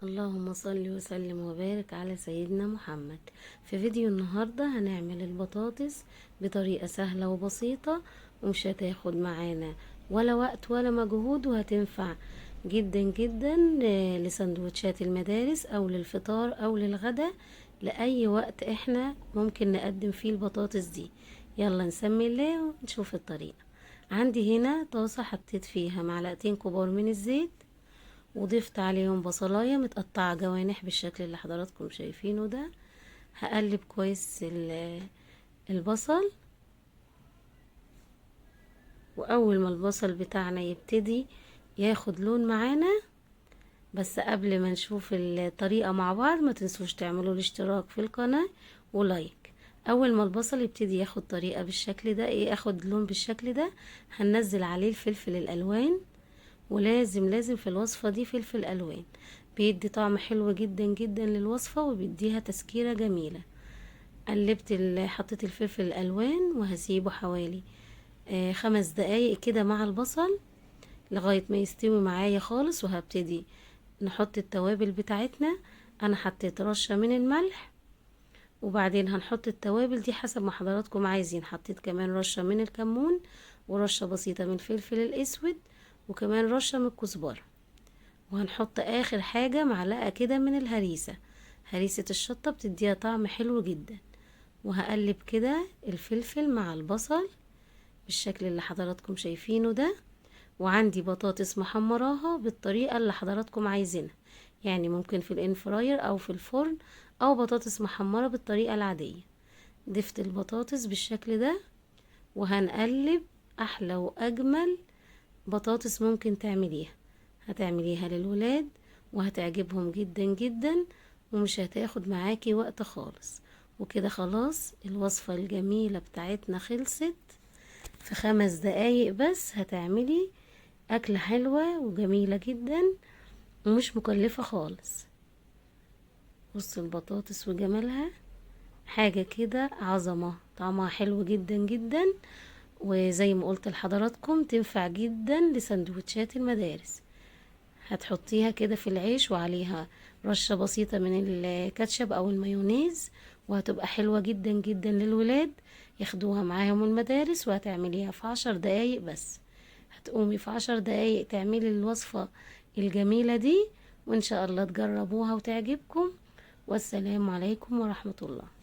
اللهم صل وسلم وبارك على سيدنا محمد. في فيديو النهاردة هنعمل البطاطس بطريقة سهلة وبسيطة، ومش هتاخد معانا ولا وقت ولا مجهود، وهتنفع جدا جدا لسندوتشات المدارس او للفطار او للغدا، لأي وقت احنا ممكن نقدم فيه البطاطس دي. يلا نسمي الله ونشوف الطريقة. عندي هنا طاسة حطيت فيها معلقتين كبار من الزيت، وضفت عليهم بصلاية متقطعة جوانح بالشكل اللي حضراتكم شايفينه ده. هقلب كويس البصل، واول ما البصل بتاعنا يبتدي ياخد لون معانا، بس قبل ما نشوف الطريقة مع بعض ما تنسوش تعملوا الاشتراك في القناة ولايك. اول ما البصل يبتدي ياخد طريقة بالشكل ده، ياخد لون بالشكل ده، هننزل عليه الفلفل الالوان. ولازم في الوصفة دي فلفل ألوان، بيدي طعم حلو جدا جدا للوصفة وبيديها تسكيرة جميلة. قلبت حطيت الفلفل الألوان وهسيبه حوالي 5 دقايق كده مع البصل لغاية ما يستوي معايا خالص، وهبتدي نحط التوابل بتاعتنا. أنا حطيت رشة من الملح، وبعدين هنحط التوابل دي حسب ما حضراتكم عايزين. حطيت كمان رشة من الكمون، ورشة بسيطة من الفلفل الأسود، وكمان رشة من الكزبرة. وهنحط اخر حاجة معلقة كده من الهريسة، هريسة الشطة بتديها طعم حلو جدا. وهقلب كده الفلفل مع البصل بالشكل اللي حضراتكم شايفينه ده. وعندي بطاطس محمراها بالطريقة اللي حضراتكم عايزينها، يعني ممكن في الان فراير او في الفرن، او بطاطس محمرة بالطريقة العادية. ضفت البطاطس بالشكل ده، وهنقلب احلى واجمل بطاطس ممكن تعمليها. هتعمليها للولاد وهتعجبهم جدا جدا، ومش هتاخد معاكي وقت خالص. وكده خلاص الوصفة الجميلة بتاعتنا خلصت في 5 دقايق بس. هتعملي أكلة حلوة وجميلة جدا ومش مكلفة خالص. بص البطاطس وجمالها، حاجة كده عظمة، طعمها حلو جدا جدا. وزي ما قلت لحضراتكم تنفع جدا لسندوتشات المدارس. هتحطيها كده في العيش وعليها رشة بسيطة من الكاتشب او المايونيز، وهتبقى حلوة جدا جدا للولاد ياخدوها معاهم المدارس. وهتعمليها في 10 دقايق بس. هتقومي في 10 دقايق تعملي الوصفة الجميلة دي، وان شاء الله تجربوها وتعجبكم. والسلام عليكم ورحمة الله.